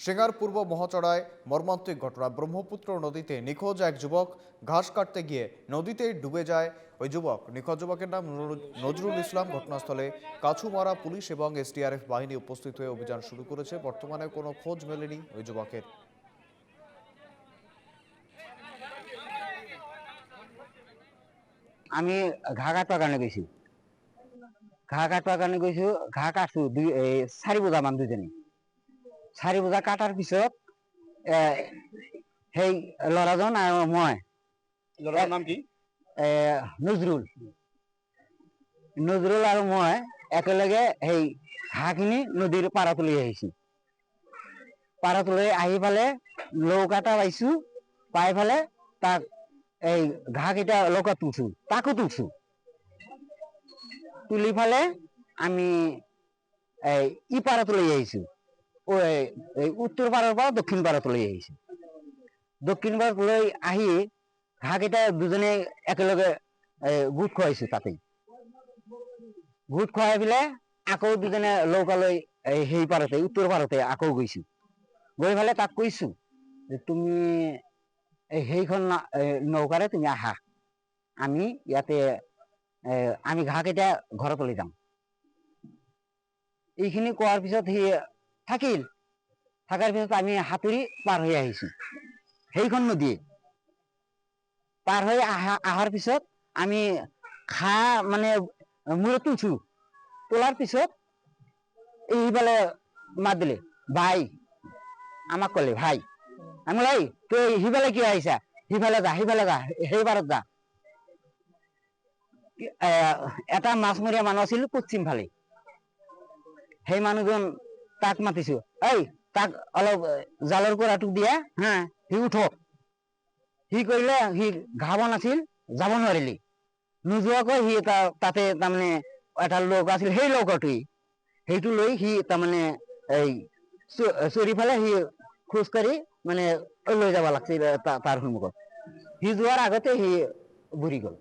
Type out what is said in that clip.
Singer পূর্ব মহাচড়ায় মর্মান্তিক ঘটনা। ব্রহ্মপুত্র নদীতে নিখোঁজ এক যুবক। ঘাস কাটতে গিয়ে নদীতে ডুবে যায় ওই যুবক। নিখোঁজ যুবকের নাম নজরুল ইসলাম। ঘটনাস্থলে কাছুমারা পুলিশ এবং এসডিআরএফ বাহিনী উপস্থিত হয়ে অভিযান শুরু করেছে। বর্তমানে কোনো খোঁজ মেলেনি ওই যুবকের। আমি ঘা কাটবার কাৰণে গৈছো। ঘা কাটছো দুই 4 বোজা মান দুজনী। 4 বোজা কাটাৰ পিছত সেই ল'ৰাজন আৰু মই, ল'ৰাৰ নাম কি? নজৰুল আৰু মই একেলগে সেই ঘাঁহখিনি নদীৰ পাৰত লৈ আহিছো। পাৰত লৈ আহি ফালে নৌকা এটা পাইছো, পাই ফালে তাক এই ঘাঁহকেইটা লগত তুলছো, তাকো তুলছো। তুলি ফালে আমি ই পাৰত লৈ আহিছো, উত্তৰ পাৰৰ পৰা দক্ষিণ পাৰত লৈ আহিছো। দক্ষিণ পাৰত লৈ আহি ঘাঁহকেইটা দুজনে একেলগে গোট খুৱাইছো। তাতে গোট খুৱাই পেলাই আকৌ দুজনে নৌকা লৈ সেই পাৰতে উত্তৰ পাৰতে আকৌ গৈছো। গৈ ফালে তাক কৈছো যে তুমি সেইখন নৌকাৰে তুমি আহা, আমি ইয়াতে আমি ঘাঁহকেইটা ঘৰত লৈ যাম। এইখিনি কোৱাৰ পিছত সি থাকিল। থকাৰ পিছত আমি সাঁতুৰি পাৰ হৈ আহিছো সেইখন নদীয়ে। পাৰ হৈ অহাৰ পিছত আমি ঘাঁহ মানে মূৰত তুলছো। তোলাৰ পিছত এইফালে মাত দিলে, ভাই আমাক ক'লে, ভাই। আমি বোলো, তই সিফালে কিয় আহিছা? সিফালে যা, সেই পাৰত যা। এটা মাছমৰীয়া মানুহ আছিল পশ্চিম ফালে। সেই মানুহজন তাক মাতিছো, তাক অলপ জালৰ কৰাটোক দিয়া হা, সি উঠক। সি কৰিলে, সি ঘাঁহ নাছিল, যাব নোৱাৰিলে। নোযোৱাকৈ সি তাতে তাৰমানে এটা লৌকা আছিল, সেই লৌকাটোৱে সেইটো লৈ সি তাৰমানে এই চৰি ফালে সি খোজকাঢ়ি মানে লৈ যাব লাগিছিল তাৰ সন্মুখত। সি যোৱাৰ আগতে সি বুৰি গ'ল।